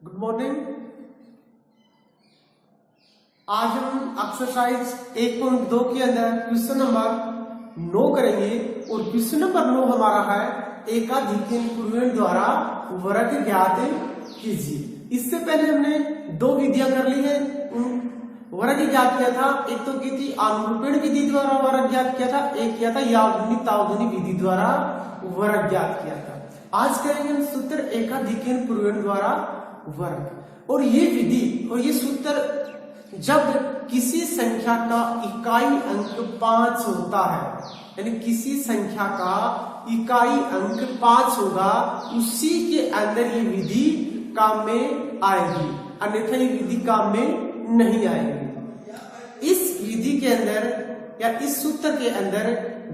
Good morning. आज हम exercise 1.2 के अंदर क्वेश्चन नंबर 9 करेंगे और क्वेश्चन नंबर 9 हमारा है एकाधिक पूर्णांक द्वारा वर्ग ज्ञात कीजिए। इससे पहले हमने दो विधियां कर ली है, वर्ग ज्ञात किया था। एक तो की थी अनुरूपण विधि द्वारा वर्ग ज्ञात किया था, एक किया था यावधुनी तावधुनी विधि द्वारा वर्ग ज्ञात किया था। आज करेंगे हम सूत्र एकाधिक पूर्णांक द्वारा वर्ग। और ये विधि और ये सूत्र जब किसी संख्या का इकाई अंक 5 होता है, यानी किसी संख्या का इकाई अंक 5 होगा, उसी के अंदर ये विधि काम में आएगी, अन्यथा ये विधि काम में नहीं आएगी। इस विधि के अंदर या इस सूत्र के अंदर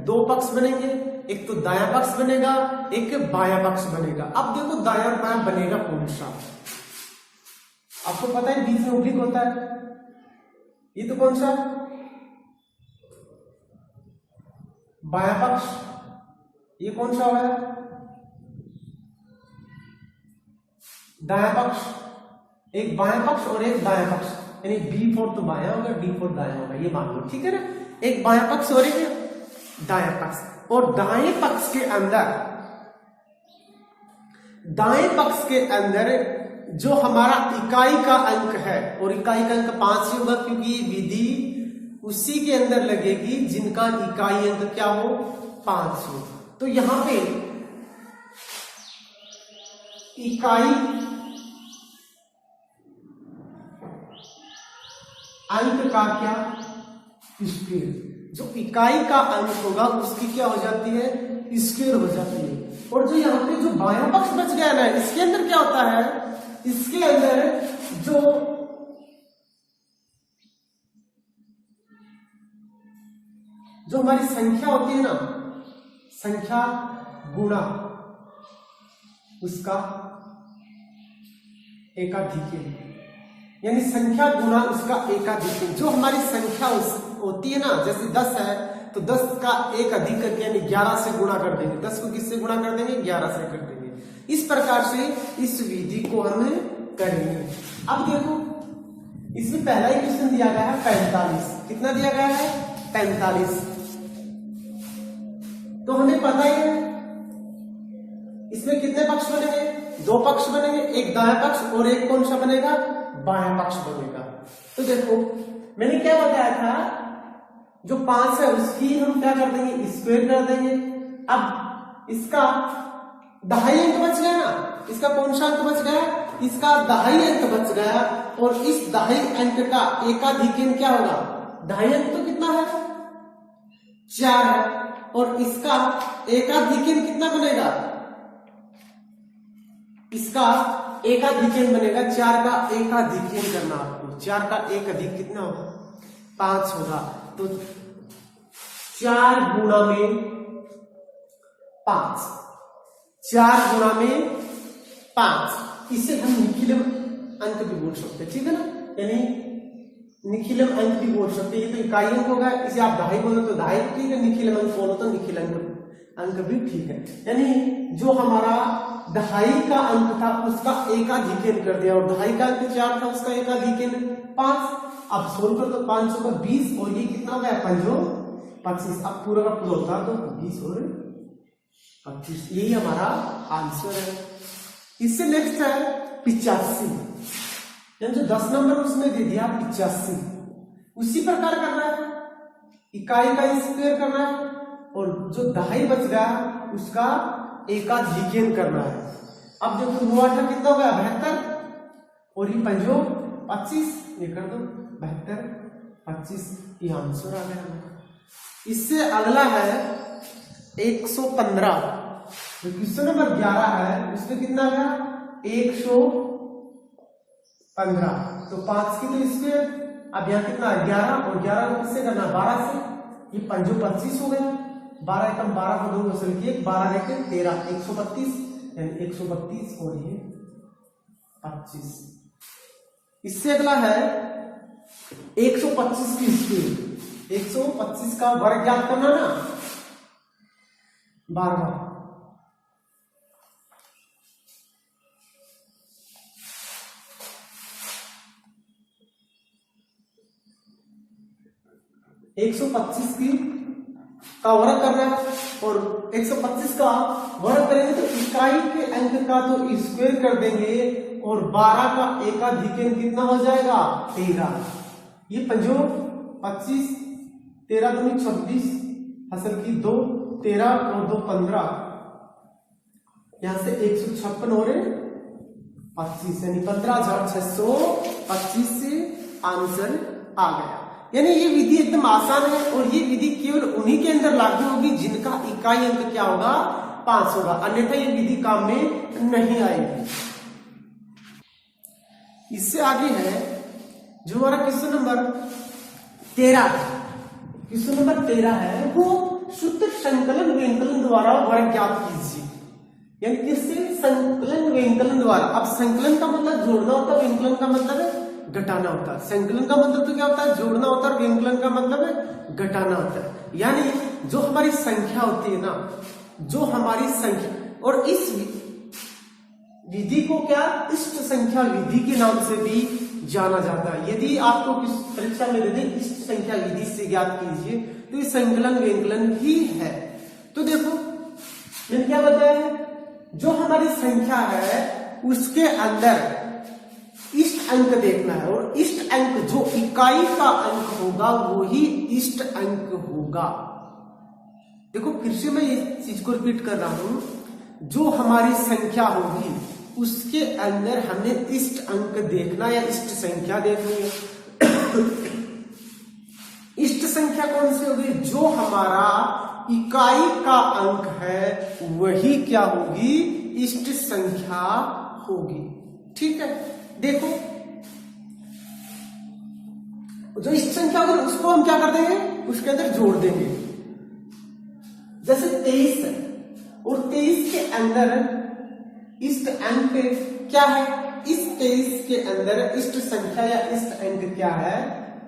दो पक्ष बनेंगे, एक तो दायां पक्ष बनेगा, एक बायां पक्ष बनेगा। अब देखो दायां और बायां बनेगा कौन सा? आपको पता है बीच में ओब्लिक होता है, ये तो कौन सा? बायां पक्ष। ये कौन सा है? दायां पक्ष। एक बायां पक्ष और एक दायां पक्ष, यानी B4 तो बायां होगा, D4 दायां होगा, ये मान लो, ठीक है ना। एक बायां पक्ष और एक दायां पक्ष। और दाएं पक्ष के अंदर जो हमारा इकाई का अंक है, और इकाई का अंक 5 ही होगा क्योंकि ये विधि उसी के अंदर लगेगी जिनका इकाई अंक क्या हो, 5 हो। तो यहां पे इकाई अंक का क्या स्क्वायर, जो इकाई का अंक होगा उसकी क्या हो जाती है, स्क्वायर हो जाती है। और जो यहाँ पे जो बायां पक्ष बच गया ना, इसके अंदर क्या होता है, इसके अंदर जो हमारी संख्या होती है ना, संख्या गुणा उसका एकाधिक, यानी संख्या गुणा उसका एकाधिक। जो हमारी संख्या होती है ना, जैसे 10 है तो 10 का एक अधिक करके यानी 11 से गुणा कर देंगे। 10 को किससे गुणा कर देंगे, 11 से कर देंगे। इस प्रकार से इस विधि को हम करेंगे। अब देखो इसमें पहला ही क्वेश्चन दिया गया है 45। कितना दिया गया है, 45। तो हमें पता ही है इसमें कितने पक्ष बनेंगे, दो पक्ष बनेंगे, एक दायां पक्ष और एक कौन सा बनेगा, बायां पक्ष बनेगा। तो देखो मैंने क्या बताया था, जो 5 है उसकी हम क्या कर देंगे, स्क्वायर कर देंगे। अब इसका दहाई अंक बच गया ना, इसका कौन सा अंक बच गया, इसका दहाई अंक बच गया। और इस दहाई अंक का एकाधिक क्या होगा, दहाई अंक तो कितना है, 4 है। और इसका एकाधिक कितना बनेगा, इसका एकाधिक बनेगा 4 का एकाधिक करना आपको। 4 का एक अधिक कितना होगा, 5 होगा। तो 4 गुणा में 5, 4 गुणा में 5, इसे हम निखिलम अंक भी बोल सकते हैं, ठीक है ना, यानी निखिलम अंक भी बोल सकते हैं। ये तो इकाई अंक होगा, इसे आप दहाई बोलो तो दहाई ठीक है, निखिलम अंक बोलो तो निखिल अंक भी ठीक है। यानी जो हमारा दहाई का अंक था उसका एकाधिक कर दिया, और दहाई का अंक 4 था उसका एकाधिक 5। अब सोल्व कर तो 5 का 20 और ये कितना हो गया, 25। अब पूरा का पूरा होता तो 20 और 25, यही हमारा आंसर है। इससे नेक्स्ट है 85, यानी जो 10 नंबर उसमें दे दिया 85। उसी प्रकार करना है, इकाई का स्क्वायर करना है, और जो दहाई बच गया उसका एकाधिक करना है। अब देखो 9 8 कितना हो गया, 72, और ये 5 25, ये कर दो 72 25, ये आंसर आ गया। इससे अगला है 115, जो क्वेश्चन नंबर 11 है उसमें कितना गया, 115। तो 5 की तो स्क्वायर, अब यहाँ कितना है 11, और 11 को किससे करना, 12 से। ये 5 25 हो गया, 12 एकम 12 को 2 वसल किए, 12 रहते 13, 132, यानी 132 और ये 25। इससे अगला है 125 की स्क्वायर। 125 का वर्ग ज्ञात करना ना, 12। 125 का वर्ग करना है और 125 का वर्ग करेंगे तो इकाई के अंक का तो स्क्वायर कर देंगे और 12 का एकाधिकन कितना हो जाएगा 13। ये पंजो 25, 13 दूनी 26, फसल की 2, 13 और 2 15, यहां से 156 और 25 यानी 15,625 से आंसर आ गया। यानी ये विधि एकदम आसान है और ये विधि केवल उन्हीं के अंदर लागू होगी जिनका इकाई अंक क्या होगा 5 होगा, अन्यथा ये विधि काम में नहीं आएगी। इससे आगे है जो हमारा क्वेश्चन नंबर 13 है। क्वेश्चन नंबर 13 है वो शुद्ध संकलन व्यंकलन द्वारा वर्ग ज्ञात कीजिए। यानी किससे? संकलन व्यंकलन द्वारा। अब संकलन का मतलब जोड़ना होता है, व्यंकलन का मतलब है घटाना होता है। संकलन का मतलब तो क्या होता है? जोड़ना होता है, व्यंकलन का मतलब है घटाना होता है। यानी जो हमारी संख्या होती है ना, जो हमारी संख्या, और इस विधि को क्या इष्ट संख्या विधि के नाम से भी जाना जाता है। यदि आपको किस परीक्षा में दे दें इष्ट संख्या विधि से ज्ञात कीजिए तो ये संकलन व्यंकलन ही है। तो देखो मैंने क्या बताया है, जो हमारी संख्या है उसके अंदर इष्ट अंक देखना है और इष्ट अंक जो इकाई का अंक होगा वो ही इष्ट अंक होगा। देखो फिर से मैं इस चीज को रिपीट कर रहा हूं, जो हमारी संख्या होगी उसके अंदर हमें इष्ट अंक देखना या इष्ट संख्या देखनी है। इष्ट संख्या कौन सी होगी? जो हमारा इकाई का अंक है वही क्या होगी? इष्ट संख्या होगी। ठीक है, देखो जो इष्ट संख्या होगी उसको हम क्या कर देंगे? उसके अंदर जोड़ देंगे। जैसे 23 है और 23 के अंदर इष्ट अंक क्या है? इस 23 के अंदर इष्ट संख्या या इष्ट अंक क्या है?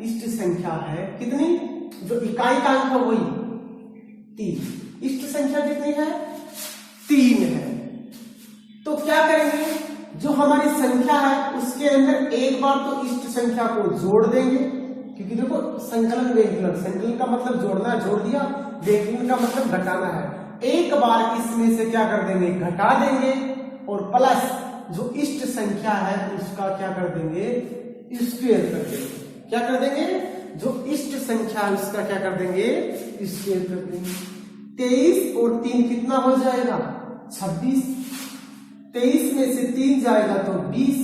इष्ट संख्या है कितनी? जो इकाई का अंक है वही 3। इष्ट संख्या कितनी है? 3 है। तो क्या करेंगे? जो हमारी संख्या है उसके अंदर एक बार तो इष्ट संख्या को जोड़ देंगे, क्योंकि देखो संकलन व्यंकलन, संकलन का मतलब जोड़ना है, जोड़ दिया, व्यंकलन का मतलब घटाना है। एक बार इसमें से क्या कर देंगे? घटा देंगे और प्लस जो इष्ट संख्या है उसका क्या कर देंगे? स्क्वायर कर देंगे। क्या कर देंगे? जो इष्ट संख्या है उसका क्या कर देंगे? स्क्वायर कर देंगे। 23 और 3 कितना हो जाएगा? 26। 23 में से 3 जाएगा तो 20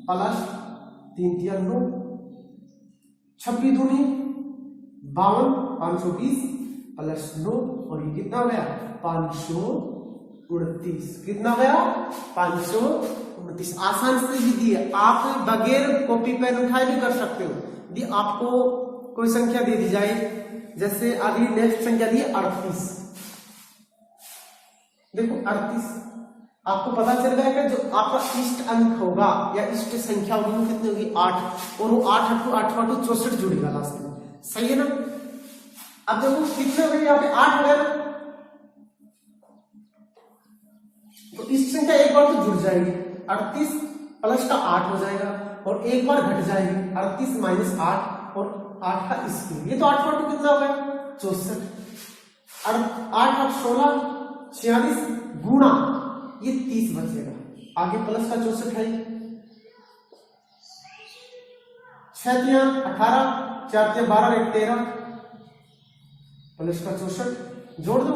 प्लस 3 3 9, 26 दूनी 52, 520 प्लस 9 और ये कितना गया? 529। कितना गया? 529। आसान से विधि है, आप बगैर कॉपी पेन उठाए भी कर सकते हो। यदि आपको कोई संख्या दे दी जाए, जैसे अगली नेक्स्ट संख्या दी 38, देखो 38 आपको पता चल गया कि जो आपका इष्ट अंक होगा या इष्ट संख्या होगी वो कितनी होगी? 8, और वो 8 8 8 64 जुड़ेगा लास्ट में। सही है ना? अब देखो कितने हो गए? यहाँ पे 8 हो गया ना, तो इष्ट संख्या एक बार तो जुड़ जाएगी, 38 प्लस का 8 हो जाएगा और एक बार घट जाएगी 38 माइनस 8 और 8 का स्क्वायर। ये तो 8 8 कितना हो गया? 64। 8 8 16 46 गुणा ये 30 बचेगा, आगे प्लस का 64 है, 6 3 18, 4 3 12 1 13 प्लस का 64 जोड़ दो,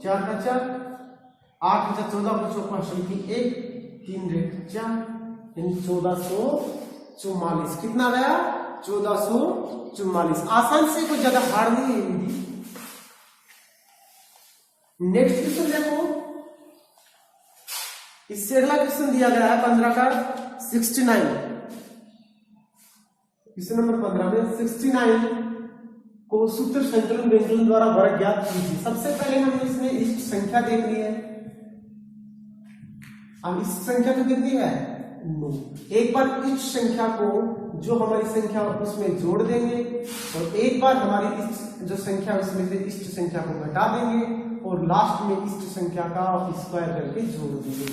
4 का 4, 8 का 14 चौका 1 3 रेख 4 यानी 1444। कितना गया? 1444। आसान से कोई ज्यादा हार्ड नहीं है। नेक्स्ट क्वेश्चन देखो, इससे अगला क्वेश्चन दिया गया है 15 का 69। क्वेश्चन नंबर 15 में 69 को सूत्र संकलन व्यंकलन द्वारा वर्ग ज्ञात कीजिए। सबसे पहले हमें इसमें इष्ट संख्या देखनी है। अब इस संख्या तो कितनी है? 9। एक बार इष्ट संख्या को जो हमारी संख्या उसमें जोड़ देंगे और एक बार हमारी इष्ट जो संख्या उसमें से इष्ट संख्या को घटा देंगे और लास्ट में इष्ट संख्या का स्क्वायर करके जोड़ देंगे।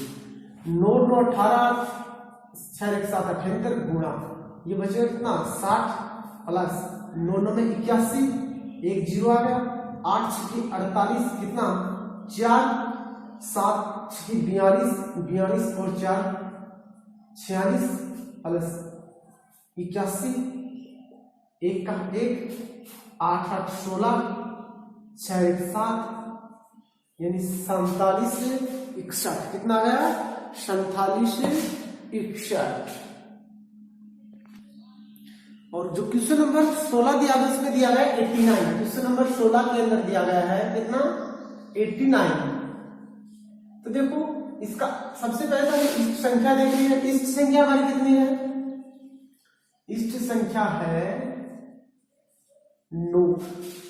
9 9 18 6 1 7 78 गुणा ये बचेगा कितना? 60 प्लस 9 9 में 81 एक जीरो आ गया, 8 छकी 48 कितना 4, 7 छकी 42, 42 और 4 46 प्लस 81, एक का एक, 8 8 16, 6 1 7 यानी 47 से 61 कितना आ गया 47 से 61। और जो क्वेश्चन नंबर 16 दिया गया उसमें दिया गया 89। क्वेश्चन नंबर 16 के अंदर दिया गया है कितना 89। तो देखो इसका सबसे पहले तो हमें इष्ट संख्या देखनी है। इष्ट संख्या हमारी कितनी है, इष्ट संख्या है 9।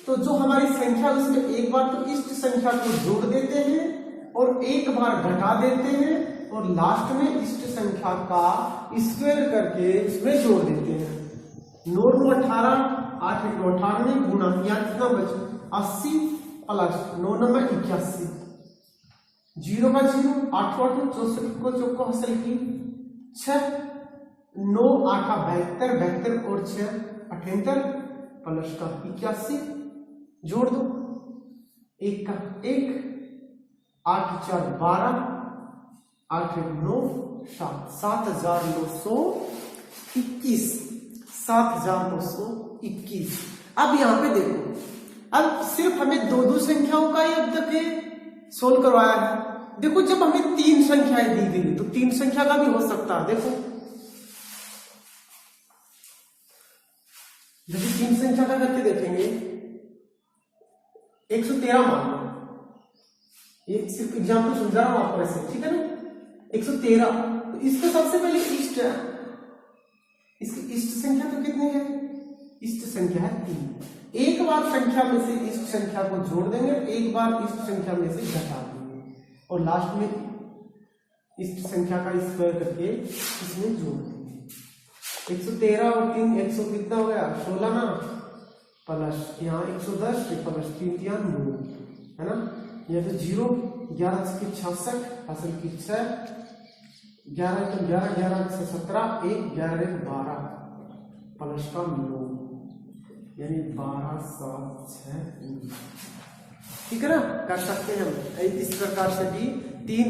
तो जो हमारी संख्या उसमें एक बार तो इष्ट संख्या को जोड़ देते हैं और एक बार घटा देते हैं और लास्ट में इष्ट संख्या का स्क्वायर करके इसमें जोड़ देते हैं। 9 9 18, 8 1 98 गुना यहाँ कितना बचे 80 प्लस 9 9 81, 0 का 0, 8 8 64 को चौको हासिल की 6, 9 8 72, 72 और 6 78 प्लस का 81 जोड़ दो, एक का एक, 8 4 12, 8 1 9 7, 7921, 7921। अब यहां पे देखो, अब सिर्फ हमें दो दो संख्याओं का ही अब तक सोल्व करवाया है। देखो जब हमें 3 संख्याएं दी गई तो 3 संख्या का भी हो सकता है। देखो जैसे 3 संख्या का करके देखेंगे 113 मान लो, ये सिर्फ एग्जाम्पल समझा रहा हूं आपको ऐसे, ठीक है ना। 113 तो इसका सबसे पहले इष्ट है, इसकी इष्ट संख्या तो कितनी है, इष्ट संख्या है 3। एक बार संख्या में से इष्ट संख्या को जोड़ देंगे, एक बार इष्ट संख्या में से घटा देंगे और लास्ट में इष्ट संख्या का स्क्वायर करके इसमें जोड़ देंगे। 113 और 3 100 कितना हो गया 16 ना, प्लस यहाँ 110 प्लस 3 9 है ना। यह तो 0, 11 की 66 हासिल की 6, 11 तो 11, 11 से 17, 1 11 12 प्लस का 9 यानी 12 7 6 9। ठीक है ना, कर सकते हैं हम इस प्रकार से भी 3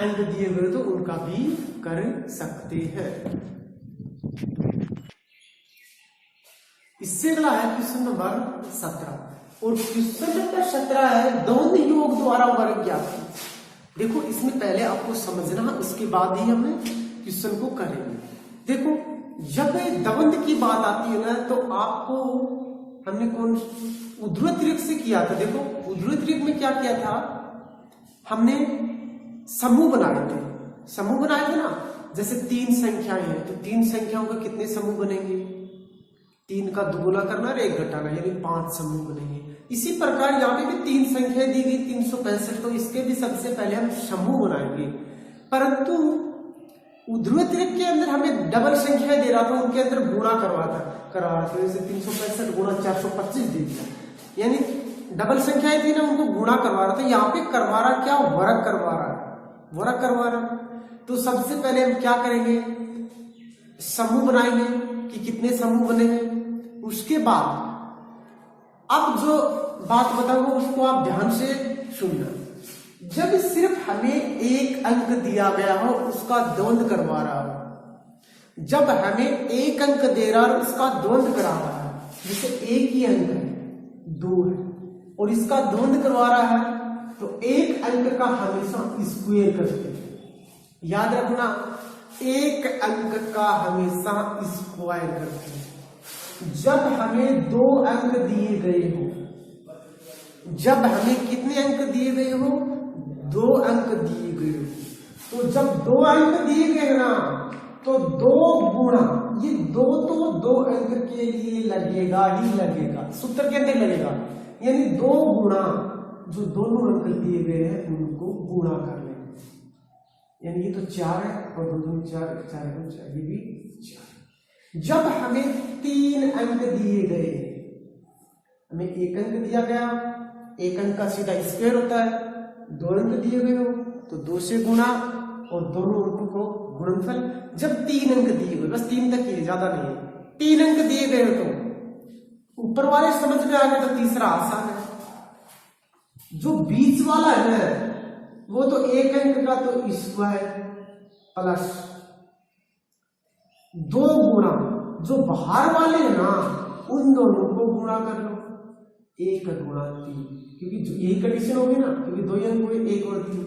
अंक दिए हुए तो उनका भी कर सकते हैं। इससे अगला है क्वेश्चन नंबर 17 और क्वेश्चन नंबर 17 है द्वंद्व योग द्वारा वर्ग ज्ञात। देखो इसमें पहले आपको समझना, उसके बाद ही हम क्वेश्चन को करेंगे। देखो जब द्वंद्व की बात आती है ना तो आपको हमने कौन ऊर्ध्वतिरिक्त से किया था। देखो ऊर्ध्वतिरिक्त में क्या किया था, हमने समूह बनाए थे। समूह बनाए थे ना, जैसे 3 संख्याएं हैं तो 3 संख्याओं का कितने समूह बनेंगे, 3 का दुगुना करना और 1 घटाना यानी 5 समूह बनेंगे। इसी प्रकार यहाँ पे भी 3 संख्याएं दी गई 365, तो इसके भी सबसे पहले हम समूह बनाएंगे। परंतु ऊर्ध्वतिरिक्त के अंदर हमें डबल संख्याएं दे रहा था, उनके अंदर गुणा करवा रहा था। जैसे 365 गुणा 425 दे दिया, यानी डबल संख्याएं थी ना उनको गुणा करवा रहा था। यहाँ पे करवा रहा क्या, वर्ग करवा रहा है, वर्ग करवा रहा। तो सबसे पहले हम क्या करेंगे, समूह बनाएंगे कि कितने समूह बने हैं। उसके बाद अब जो बात बताऊंगा उसको आप ध्यान से सुनना। जब सिर्फ हमें एक अंक दिया गया हो उसका द्वंद्व करवा रहा हो, जब हमें एक अंक दे रहा है उसका द्वंद्व करा रहा है, जैसे एक ही अंक है 2 है और इसका द्वंद्व करवा रहा है, तो एक अंक का हमेशा स्क्वायर करते हैं। याद रखना, एक अंक का हमेशा स्क्वायर करते हैं। जब हमें 2 अंक दिए गए हो, जब हमें कितने अंक दिए गए हो, 2 अंक दिए गए हो, तो जब 2 अंक दिए गए ना तो 2 गुणा ये 2 तो 2 अंक के लिए लगेगा ही लगेगा, सूत्र के अंदर लगेगा, यानी 2 गुणा जो दोनों अंक दिए गए हैं उनको गुणा कर लेंगे, यानी ये तो 4 है और 2 2 4 4 4 ये भी 4। जब हमें 3 अंक दिए गए, हमें 1 अंक दिया गया, 1 अंक का सीधा स्क्वायर होता है, 2 अंक दिए गए हो तो 2 से गुणा और दोनों अंकों को गुणनफल। जब 3 अंक दिए गए, बस 3 तक ही, ज्यादा नहीं है, 3 अंक दिए गए हो तो ऊपर वाले समझ में आ गए तो तीसरा आसान है। जो बीच वाला है वो तो एक अंक का तो स्क्वायर प्लस 2 गुणा जो बाहर वाले हैं ना उन दोनों को गुणा कर लो, 1 गुणा 3, क्योंकि यही कंडीशन होगी ना, क्योंकि 2 अंक हुए 1 और 3,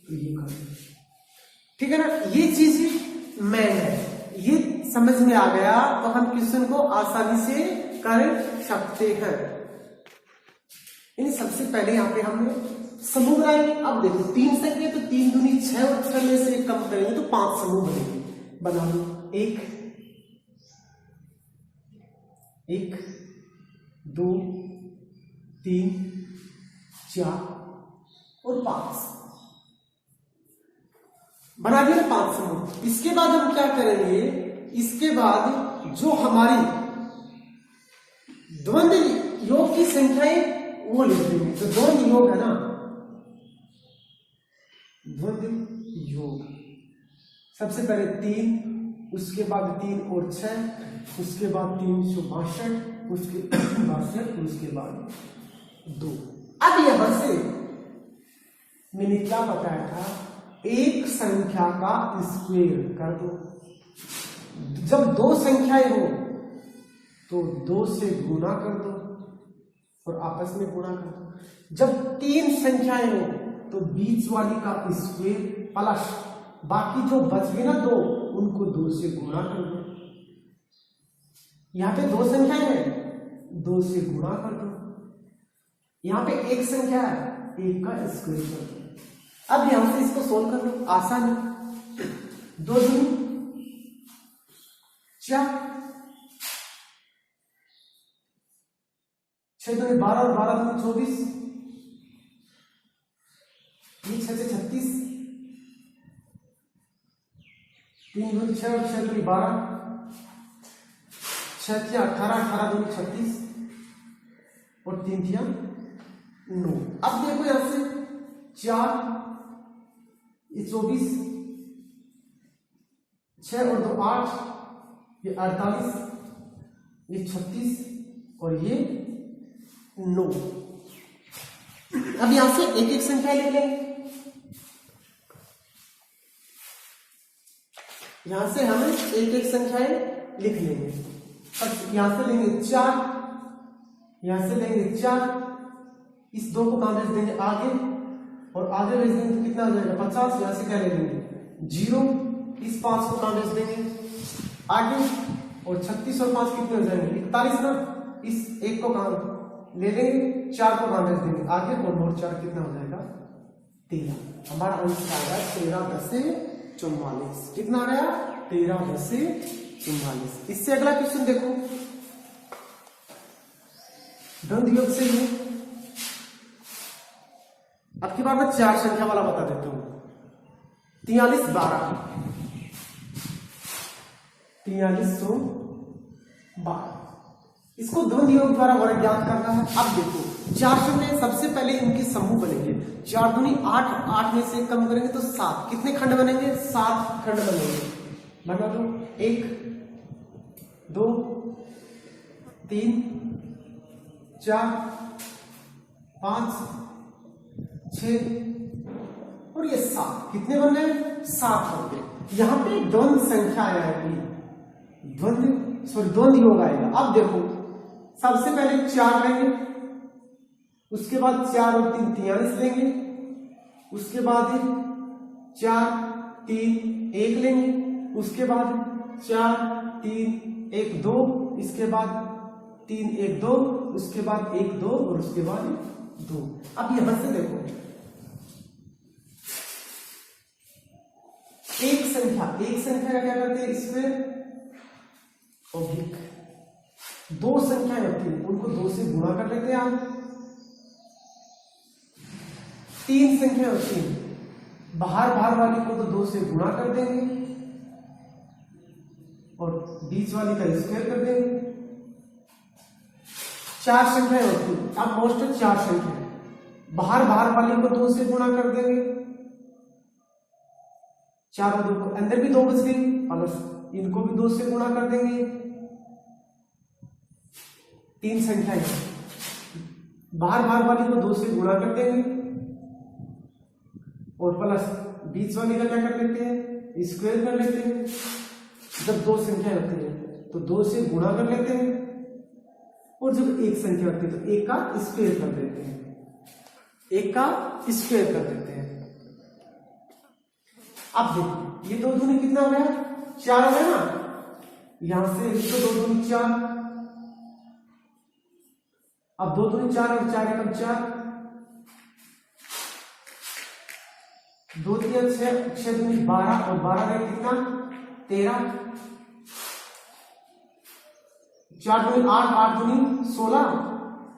तो ये कर लो। ठीक है ना, ये चीज मैन है, ये समझ में आ गया तो हम क्वेश्चन को आसानी से कर सकते हैं। इन सबसे पहले यहाँ पे हमने समूह बनाएंगे। अब देखो 3 संख्या तो 3 दूनी 6 और 6 में से 1 कम करेंगे तो 5 समूह बनेंगे। बना लो 1 2 3 4 और 5 बना दिया 5 समूह। इसके बाद हम क्या करेंगे, इसके बाद जो हमारी द्वंद्व योग की संख्याएं वो लिख देंगे। तो द्वंद्व योग है ना, द्वंद्व योग सबसे पहले 3, उसके बाद 3 और 6, उसके बाद 362, उसके बाद 2। अब यहां से मैंने क्या बताया था, एक संख्या का स्क्वायर कर दो। जब 2 संख्याएं हो तो 2 से गुणा कर दो और आपस में गुणा कर दो। जब 3 संख्याएं हो तो बीच वाली का स्क्वायर प्लस बाकी जो बच गए ना 2 उनको 2 से गुणा कर दो। यहां पे 2 संख्याएं हैं, 2 से गुणा कर दो। यहां पे 1 संख्या है, 1 का स्क्वायर कर दो। अब यहां से इसको सोल्व कर लो, आसान है। 2 दूनी 4, 6 दूनी 12 और 12 दूनी 24, ये 6 से 36, 3 दूनी 6 और 6 दूनी 12, 6 थिया 18, 18 दूनी 36 और 3 थिया 9। अब देखो यहां से 4, ये 24, 6 और 2 8, ये 48, ये 36 और ये 9। अब यहां से एक एक संख्या ले लेंगे। यहां से हम एक एक संख्याएं लिख लेंगे। अब यहां से लेंगे 4, यहां से लेंगे 4, इस 2 को कहां भेज देंगे आगे, और आगे भेज देंगे तो कितना हो जाएगा 50। यहां से क्या ले लेंगे 0, इस 5 को कहां भेज देंगे आगे, और 36 और 5 कितने हो जाएंगे 41 ना। इस 1 को कहां ले लेंगे, 4 को कहां भेज देंगे आगे, और 4 कितना हो जाएगा 13। हमारा आंसर आएगा 13 10 से 44। कितना आ गया 13 10 से 44। इससे अगला क्वेश्चन देखो, द्वंद्व योग से ही। अब की बार मैं 4 संख्या वाला बता देता हूं। 43 12, 43 तो 12, इसको द्वंद्व योग द्वारा वर्ग ज्ञात करना है। अब देखो 4 में सबसे पहले इनके समूह बनेंगे। 4 दूनी 8, 8 में से कम करेंगे तो 7। कितने खंड बनेंगे 7 खंड बनेंगे। बना दो 1 2 3 4 5 6 और ये 7। कितने बन गए 7 हो गए। यहां पे द्वंद्व संख्या आएगी, द्वंद्व योग आएगा। अब देखो सबसे पहले 4 लेंगे, उसके बाद 4 और 3 43 लेंगे, उसके बाद 4 3 1 लेंगे, उसके बाद 4 3 1 2, इसके बाद 3 1 2, उसके बाद 1 2 और उसके बाद 2। अब यहां से देखो एक संख्या का क्या करते हैं इसमें ऑब्लिक। 2 संख्याएं होती है उनको 2 से गुणा कर लेते हैं हम। 3 संख्या होती है बाहर वाली को तो 2 से गुणा कर देंगे और बीच वाली का स्क्वायर कर देंगे। 4 संख्याएं होती है, अब मोस्ट 4 संख्या बाहर वाली को 2 से गुणा कर देंगे। 4 और 2 को अंदर भी 2 बच गई, प्लस इनको भी 2 से गुणा कर देंगे। तीन संख्या है, बाहर बाहर वाली को 2 से गुणा कर देंगे और प्लस बीच वाली का क्या कर लेते हैं, स्क्वायर कर लेते हैं। जब 2 संख्या होती है तो 2 से गुणा कर लेते हैं और जब एक संख्या होती है तो 1 का स्क्वायर कर देते हैं, 1 का स्क्वायर कर देते हैं। अब देखिए ये 2 दूनी कितना हो गया, 4 हो गया ना, यहां से इसको 2 दूनी 4, अब 2 दूनी 4 और 4 एकम 4, 2 3 6, 6 दूनी 12 और 12 का कितना 13, 4 दूनी 8, 8 दूनी 16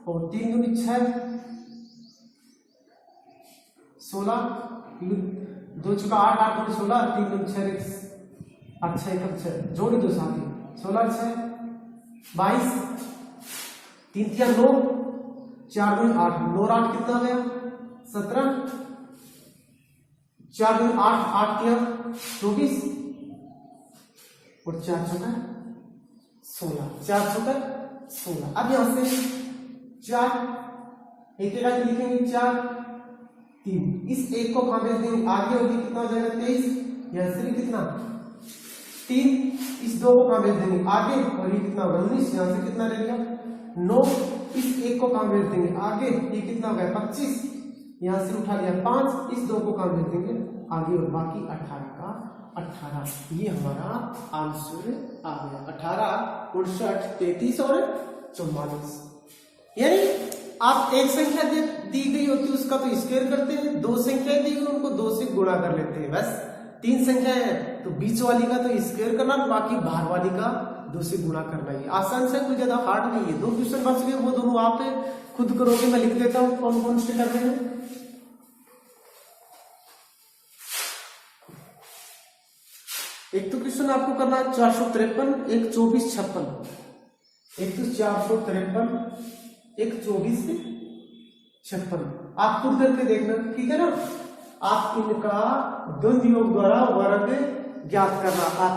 और 3 दूनी 6, 16, 2 चुका 8, 8 दूनी 16, 3 दूनी 6, 6 एकम 6, जोड़ी दो साथी, 16 6 22, 3 3 9, 4 दूनी 8, 9 8 कितना हो गया 17, 4 दूनी 8, 8 3 24 और 4 चौका 16, 4 चौका 16। अब यहां से 4 एक एक आगे लिखेंगे, 4 3, इस 1 को कहां भेज देंगे, आगे होगी कितना हो जाएगा 23, यहां से कितना 3, इस 2 को कहां भेज देंगे आगे और ये कितना होगा 19, यहां से कितना रहेगा 9, इस 1 को कहां भेज देंगे आगे, ये कितना हो गया 25, यहां से उठा लिया 5, इस 2 को कहां भेज देंगे आगे और बाकी 18 का 18। ये हमारा आंसर आ गया 18, 59, 33 और 44। यानी आप एक संख्या दी गई होती है उसका तो स्क्वायर करते हैं, 2 संख्याएं दी गई उनको 2 से गुणा कर लेते हैं, बस 3 संख्या है तो बीच वाली का तो स्क्वायर करना, बाकी बाहर वाली का 2 से गुणा करना। ही आसान से, कोई ज्यादा हार्ड नहीं है। 2 क्वेश्चन बच गए, वो दोनों आप खुद करोगे, मैं लिख देता हूं कौन कौन से करने हैं। एक तो क्वेश्चन आपको करना है 453, एक 24 56, एक तो 453, एक 24 56, आप खुद करके देखना, ठीक है ना। आप इनका द्वंद्व योग द्वारा वर्ग ज्ञात करना, आप